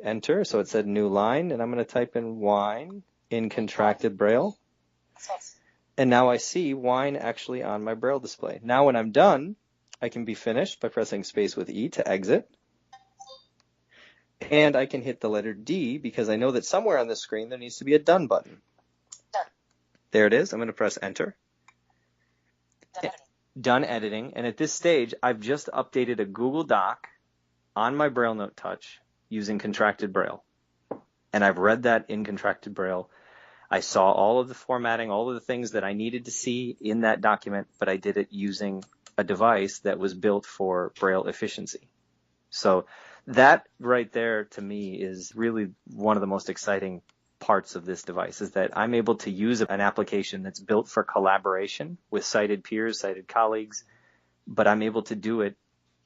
enter. So it said new line, and I'm going to type in wine in contracted Braille. Space. And now I see wine actually on my Braille display. Now when I'm done, I can be finished by pressing space with E to exit. And I can hit the letter D because I know that somewhere on the screen there needs to be a done button. Done. There it is. I'm going to press enter. Done editing. Done editing. And at this stage, I've just updated a Google Doc on my BrailleNote Touch using contracted Braille. And I've read that in contracted Braille. I saw all of the formatting, all of the things that I needed to see in that document, but I did it using a device that was built for Braille efficiency. So that right there to me is really one of the most exciting parts of this device, is that I'm able to use an application that's built for collaboration with sighted peers, sighted colleagues, but I'm able to do it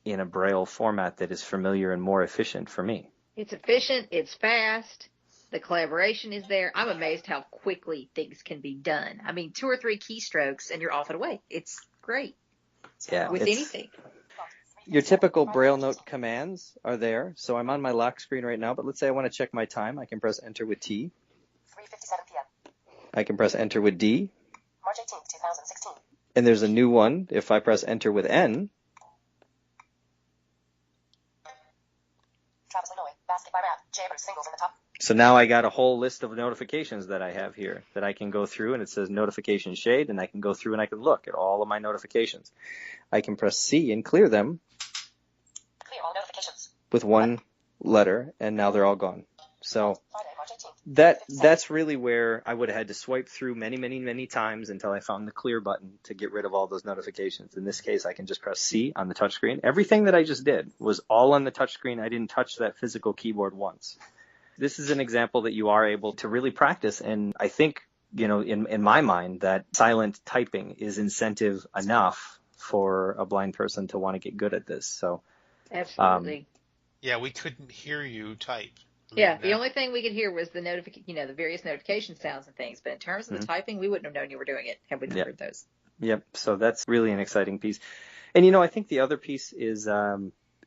in a Braille format that is familiar and more efficient for me. It's efficient. It's fast. The collaboration is there. I'm amazed how quickly things can be done. I mean, 2 or 3 keystrokes and you're off and away. It's great Yeah, with anything. Your typical BrailleNote commands are there. So I'm on my lock screen right now, but let's say I want to check my time. I can press enter with T. 3:57 p.m. I can press enter with D. March 18th, 2016. And there's a new one. If I press enter with N, Travis Illinois. Basket by wrap. Jammers singles in the top. so now I got a whole list of notifications that I have here that I can go through, and it says notification shade, and I can go through and I can look at all of my notifications. I can press C and clear them Clear all notifications. with one letter, and now they're all gone. So Friday, March 18th. that's really where I would have had to swipe through many times until I found the clear button to get rid of all those notifications. In this case, I can just press C on the touchscreen. Everything that I just did was all on the touchscreen. I didn't touch that physical keyboard once. This is an example that you are able to really practice, and I think, in my mind, that silent typing is incentive enough for a blind person to want to get good at this. So Absolutely. Yeah, we couldn't hear you type. Yeah, the only thing we could hear was the the various notification sounds and things. But in terms of the Mm-hmm. typing, we wouldn't have known you were doing it had we not heard those. Yep. So that's really an exciting piece. And, I think the other piece is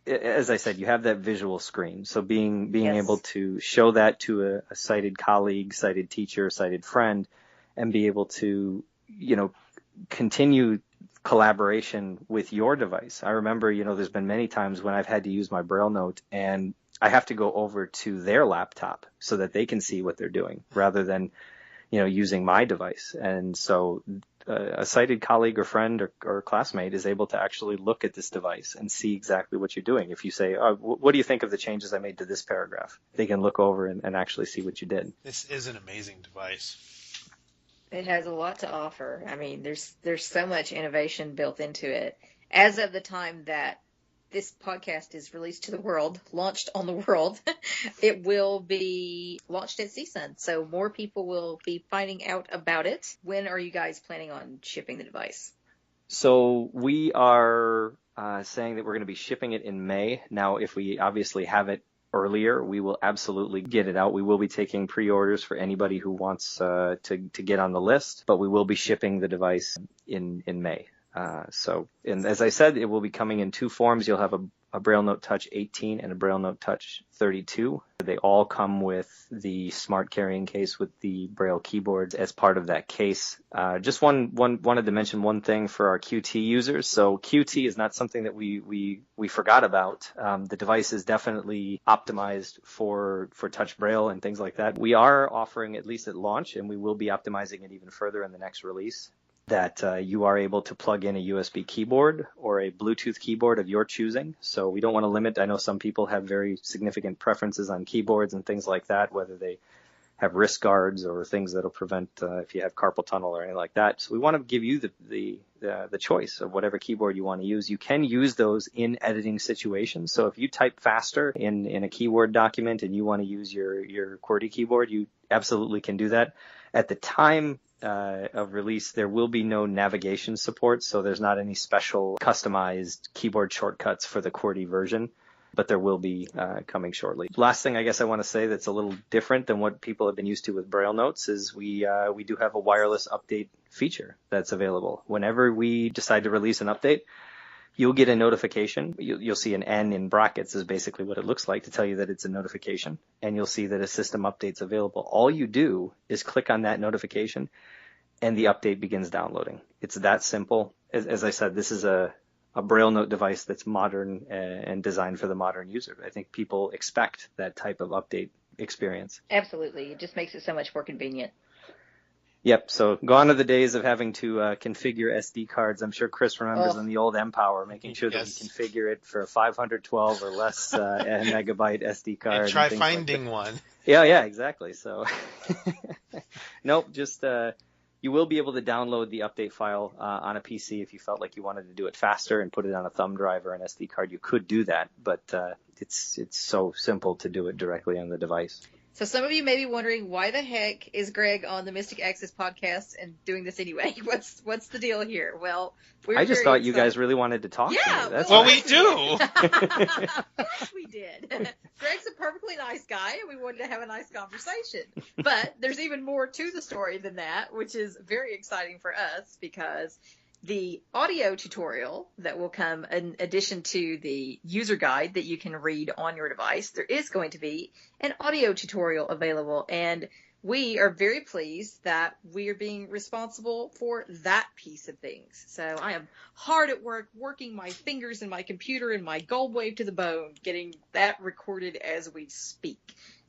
as I said, you have that visual screen. So being Yes. able to show that to a sighted colleague, sighted teacher, sighted friend, and be able to, continue collaboration with your device. I remember, there's been many times when I've had to use my BrailleNote and I have to go over to their laptop so that they can see what they're doing rather than, using my device. And so a sighted colleague or friend or classmate is able to actually look at this device and see exactly what you're doing. If you say, what do you think of the changes I made to this paragraph? They can look over and actually see what you did. This is an amazing device. It has a lot to offer. I mean, there's so much innovation built into it. As of the time that this podcast is released to the world, launched on the world, it will be launched at Stilson. So more people will be finding out about it. When are you guys planning on shipping the device? So we are saying that we're going to be shipping it in May. Now, if we obviously have it earlier, we will absolutely get it out. We will be taking pre-orders for anybody who wants to get on the list, but we will be shipping the device in May. And as I said, it will be coming in two forms. You'll have a BrailleNote Touch 18 and a BrailleNote Touch 32. They all come with the smart carrying case with the Braille keyboard as part of that case. Just wanted to mention one thing for our QT users. So QT is not something that we forgot about. The device is definitely optimized for touch Braille and things like that. We are offering, at least at launch, and we will be optimizing it even further in the next release, that you are able to plug in a USB keyboard or a Bluetooth keyboard of your choosing. So we don't want to limit. I know some people have very significant preferences on keyboards and things like that, whether they have wrist guards or things that'll prevent if you have carpal tunnel or anything like that. So we want to give you the choice of whatever keyboard you want to use. You can use those in editing situations. So if you type faster in a keyword document and you want to use your QWERTY keyboard, you absolutely can do that. At the time of release, there will be no navigation support, so there's not any special customized keyboard shortcuts for the QWERTY version, but there will be coming shortly. Last thing I guess I want to say that's a little different than what people have been used to with Braille Notes is we do have a wireless update feature that's available. Whenever we decide to release an update, you'll get a notification. You'll see an N in brackets is basically what it looks like to tell you that it's a notification. And you'll see that a system update's available. All you do is click on that notification and the update begins downloading. It's that simple. As I said, this is a BrailleNote device that's modern and designed for the modern user. I think people expect that type of update experience. Absolutely. It just makes it so much more convenient. Yep. So gone are the days of having to configure SD cards. I'm sure Chris remembers in the old Empower, making sure that we configure it for 512 or less megabyte SD card. And try finding one. Yeah, exactly. So nope, just you will be able to download the update file on a PC if you felt like you wanted to do it faster and put it on a thumb drive or an SD card. You could do that, but it's so simple to do it directly on the device. So some of you may be wondering, why the heck is Greg on the Mystic Access podcast and doing this anyway? What's the deal here? Well, I just thought you guys really wanted to talk to me. That's well, we do. Yes, we did. Greg's a perfectly nice guy, and we wanted to have a nice conversation. But there's even more to the story than that, which is very exciting for us because the audio tutorial that will come in addition to the user guide that you can read on your device, there is going to be an audio tutorial available. And we are very pleased that we are being responsible for that piece of things. So I am hard at work, working my fingers and my computer and my gold wave to the bone, getting that recorded as we speak.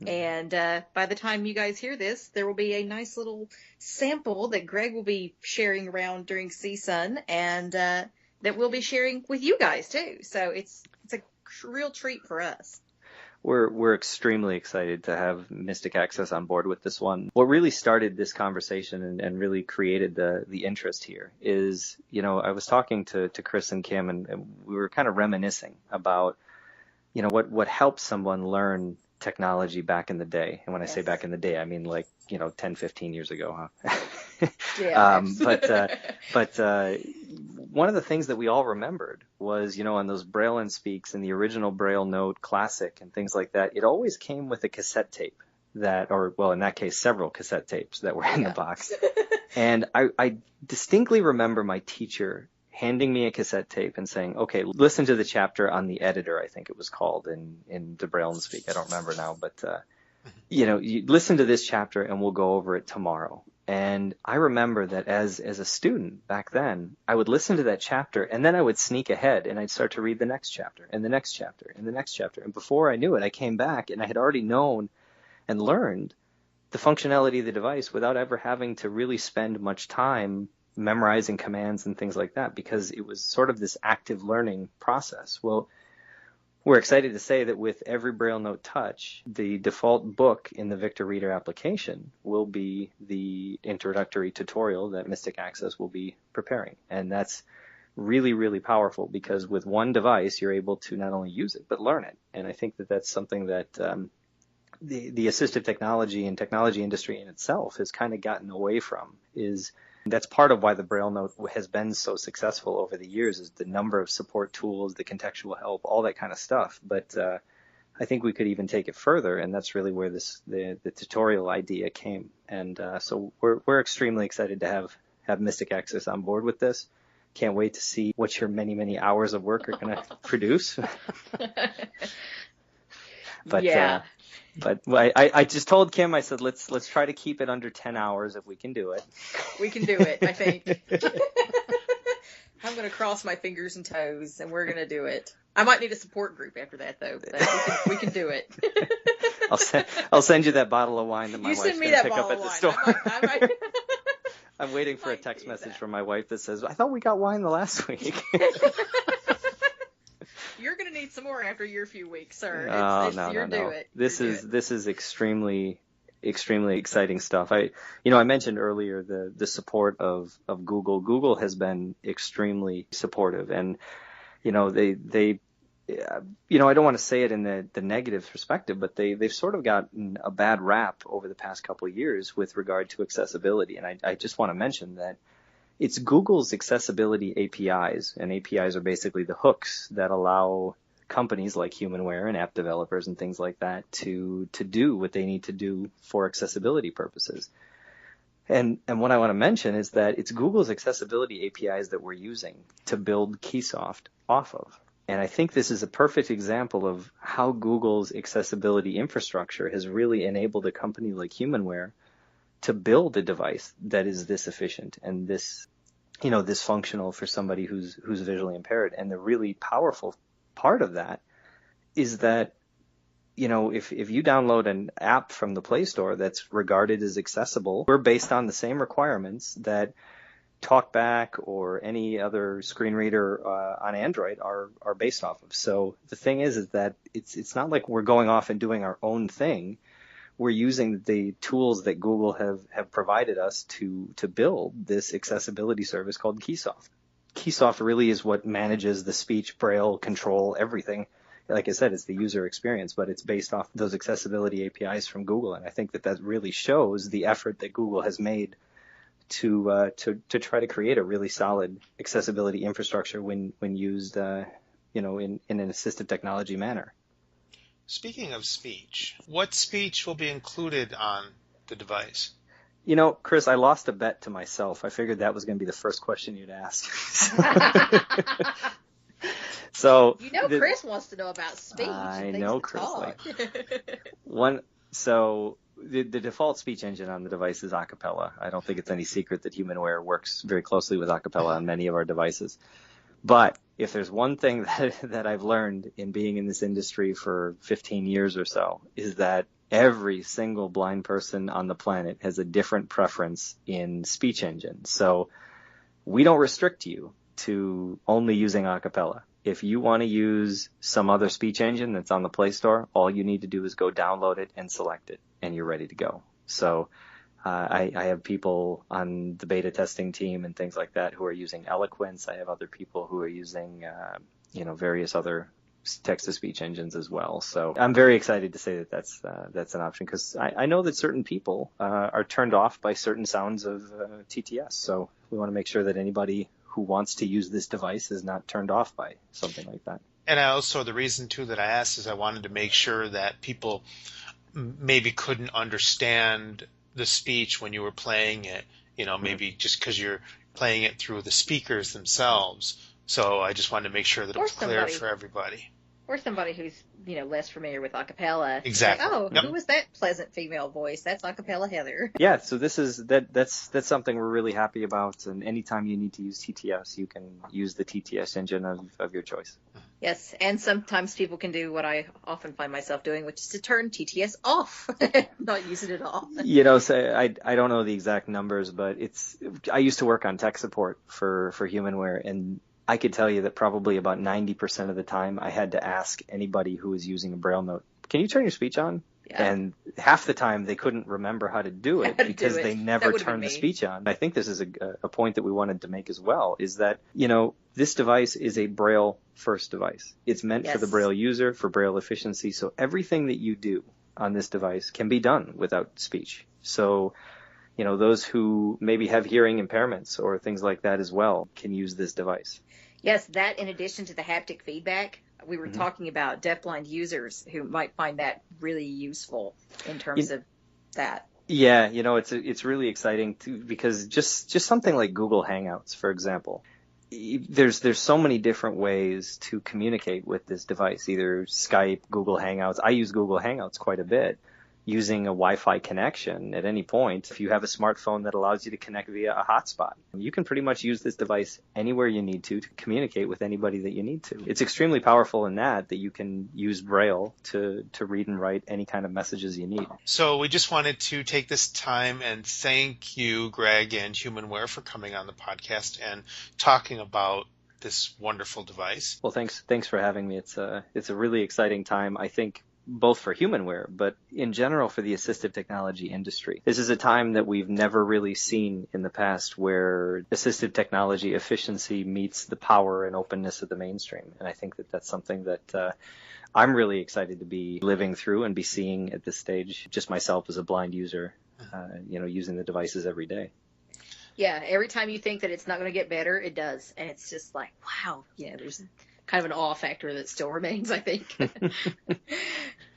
And by the time you guys hear this, there will be a nice little sample that Greg will be sharing around during CSUN and that we'll be sharing with you guys too. So it's a real treat for us. We're extremely excited to have Mystic Access on board with this one. What really started this conversation and really created the interest here is, I was talking to Chris and Kim and we were kind of reminiscing about, what helps someone learn technology back in the day. And when I say back in the day, I mean 10, 15 years ago, huh? Yeah. But one of the things that we all remembered was, on those Braille and Speaks and the original BrailleNote Classic and things like that, it always came with a cassette tape in that case, several cassette tapes that were in the box. And I distinctly remember my teacher handing me a cassette tape and saying, okay, listen to the chapter on the editor, I think it was called in the Braille speak. I don't remember now, but, you listen to this chapter and we'll go over it tomorrow. And I remember that as a student back then, I would listen to that chapter and then I would sneak ahead and I'd start to read the next chapter and the next chapter and the next chapter. And before I knew it, I came back and I had already known and learned the functionality of the device without ever having to really spend much time memorizing commands and things like that, because it was sort of this active learning process. Well, we're excited to say that with every BrailleNote Touch, the default book in the Victor Reader application will be the introductory tutorial that Mystic Access will be preparing. And that's really, really powerful, because with one device, you're able to not only use it, but learn it. And I think that that's something that the assistive technology and technology industry in itself has kind of gotten away from. That's part of why the BrailleNote has been so successful over the years, is the number of support tools, the contextual help, all that kind of stuff. But I think we could even take it further, and that's really where the tutorial idea came. And so we're extremely excited to have Mystic Access on board with this. Can't wait to see what your many, many hours of work are going to produce. But Yeah. But I just told Kim, I said, let's try to keep it under 10 hours if we can do it. We can do it, I think. I'm going to cross my fingers and toes, and we're going to do it. I might need a support group after that, though. But we can do it. I'll send you that bottle of wine that my wife's going to pick up at the store. I might. I'm waiting for a text message from my wife that says, I thought we got wine the last week. You're going to need some more after your few weeks, sir. No. This is extremely, extremely exciting stuff. I mentioned earlier the support of Google. Google has been extremely supportive, and they I don't want to say it in the negative perspective, but they've sort of gotten a bad rap over the past couple of years with regard to accessibility. And I just want to mention that it's Google's accessibility APIs, and APIs are basically the hooks that allow companies like Humanware and app developers and things like that to do what they need to do for accessibility purposes. And what I want to mention is that it's Google's accessibility APIs that we're using to build Keysoft off of. And I think this is a perfect example of how Google's accessibility infrastructure has really enabled a company like Humanware to build a device that is this efficient and this functional for somebody who's visually impaired. And the really powerful part of that is that, if you download an app from the Play Store that's regarded as accessible, we're based on the same requirements that TalkBack or any other screen reader on Android are based off of. So the thing is that it's not like we're going off and doing our own thing. We're using the tools that Google have provided us to build this accessibility service called Keysoft. Keysoft really is what manages the speech, braille, control, everything. Like I said, it's the user experience, but it's based off those accessibility APIs from Google. And I think that really shows the effort that Google has made to try to create a really solid accessibility infrastructure when used, in an assistive technology manner. Speaking of speech, what speech will be included on the device? Chris, I lost a bet to myself. I figured that was going to be the first question you'd ask. So Chris wants to know about speech. I know Chris. The default speech engine on the device is Acapella. I don't think it's any secret that Humanware works very closely with Acapella on many of our devices. But if there's one thing that I've learned in being in this industry for 15 years or so, is that every single blind person on the planet has a different preference in speech engine. So we don't restrict you to only using Acapella. If you want to use some other speech engine that's on the Play Store, all you need to do is go download it and select it, and you're ready to go. So I have people on the beta testing team and things like that who are using Eloquence. I have other people who are using, various other text-to-speech engines as well. So I'm very excited to say that that's an option, because I know that certain people are turned off by certain sounds of TTS. So we want to make sure that anybody who wants to use this device is not turned off by something like that. And the reason too that I asked is I wanted to make sure that people maybe couldn't understand the speech when you were playing it, maybe just because you're playing it through the speakers themselves. So I just wanted to make sure that it was clear for everybody. Or somebody who's, less familiar with acapella. Exactly. Like, Yep. Who was that pleasant female voice? That's acapella Heather. Yeah, so that's something we're really happy about. And anytime you need to use TTS, you can use the TTS engine of your choice. Yes, and sometimes people can do what I often find myself doing, which is to turn TTS off, not use it at all. So I don't know the exact numbers, but I used to work on tech support for Humanware, and I could tell you that probably about 90% of the time I had to ask anybody who was using a BrailleNote, can you turn your speech on? Yeah. And half the time they couldn't remember how to do it because they never turned the speech on. I think this is a point that we wanted to make as well, is that, this device is a Braille first device. It's meant for the Braille user, for Braille efficiency. So everything that you do on this device can be done without speech. So, those who maybe have hearing impairments or things like that as well can use this device. Yes, that in addition to the haptic feedback, we were talking about deafblind users who might find that really useful in terms of that. Yeah, it's really exciting too, because just something like Google Hangouts, for example, there's so many different ways to communicate with this device, either Skype, Google Hangouts. I use Google Hangouts quite a bit, using a Wi-Fi connection at any point. If you have a smartphone that allows you to connect via a hotspot, you can pretty much use this device anywhere you need to communicate with anybody that you need to. It's extremely powerful in that you can use Braille to read and write any kind of messages you need. So we just wanted to take this time and thank you, Greg and Humanware, for coming on the podcast and talking about this wonderful device. Well, thanks for having me. It's a really exciting time, I think, both for Humanware, but in general for the assistive technology industry. This is a time that we've never really seen in the past, where assistive technology efficiency meets the power and openness of the mainstream. And I think that that's something that I'm really excited to be living through and be seeing at this stage, just myself as a blind user, using the devices every day. Yeah, every time you think that it's not going to get better, it does. And it's just like, wow, there's kind of an awe factor that still remains, I think.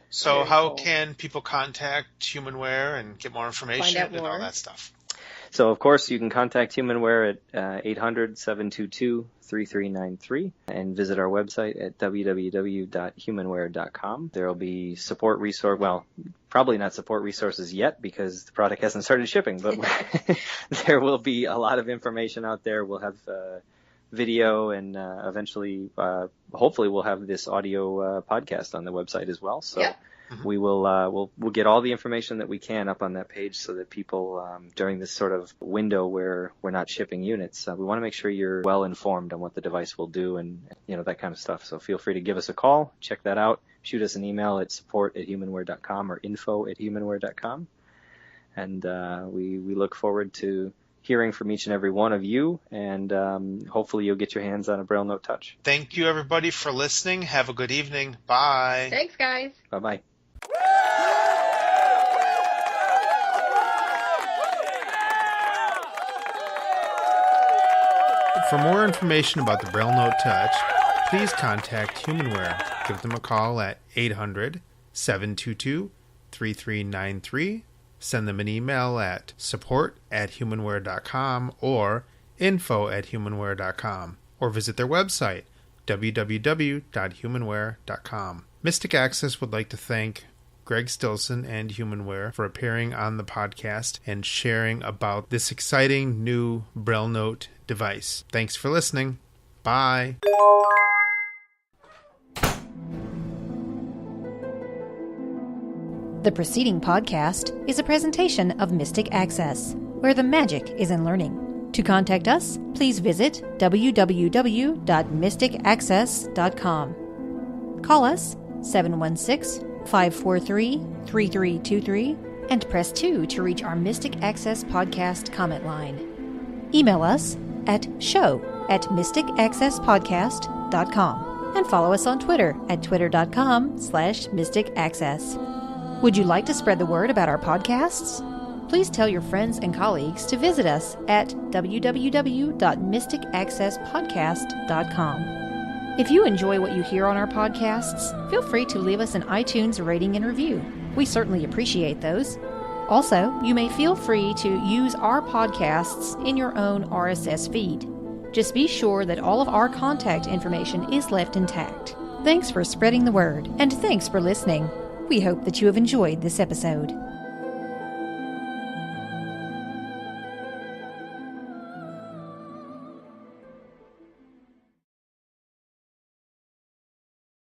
So how can people contact Humanware and get more information and all that stuff? So, of course, you can contact Humanware at 800-722-3393 and visit our website at www.humanware.com. There will be support resource. Well, probably not support resources yet because the product hasn't started shipping, but there will be a lot of information out there. We'll have video, and eventually, hopefully, we'll have this audio podcast on the website as well. So we will we'll get all the information that we can up on that page, so that people during this sort of window where we're not shipping units, we want to make sure you're well informed on what the device will do and that kind of stuff. So feel free to give us a call, check that out, shoot us an email at support@humanware.com or info@humanware.com, and we look forward to hearing from each and every one of you, and hopefully you'll get your hands on a BrailleNote Touch. Thank you, everybody, for listening. Have a good evening. Bye. Thanks, guys. Bye-bye. For more information about the BrailleNote Touch, please contact Humanware. Give them a call at 800-722-3393. Send them an email at support@humanware.com or info@humanware.com, or visit their website, www.humanware.com. Mystic Access would like to thank Greg Stilson and Humanware for appearing on the podcast and sharing about this exciting new BrailleNote device. Thanks for listening. Bye. The preceding podcast is a presentation of Mystic Access, where the magic is in learning. To contact us, please visit www.mysticaccess.com. Call us 716-543-3323 and press 2 to reach our Mystic Access podcast comment line. Email us at show@mysticaccesspodcast.com and follow us on Twitter at twitter.com/mysticaccess. Would you like to spread the word about our podcasts? Please tell your friends and colleagues to visit us at www.mysticaccesspodcast.com. If you enjoy what you hear on our podcasts, feel free to leave us an iTunes rating and review. We certainly appreciate those. Also, you may feel free to use our podcasts in your own RSS feed. Just be sure that all of our contact information is left intact. Thanks for spreading the word, and thanks for listening. We hope that you have enjoyed this episode.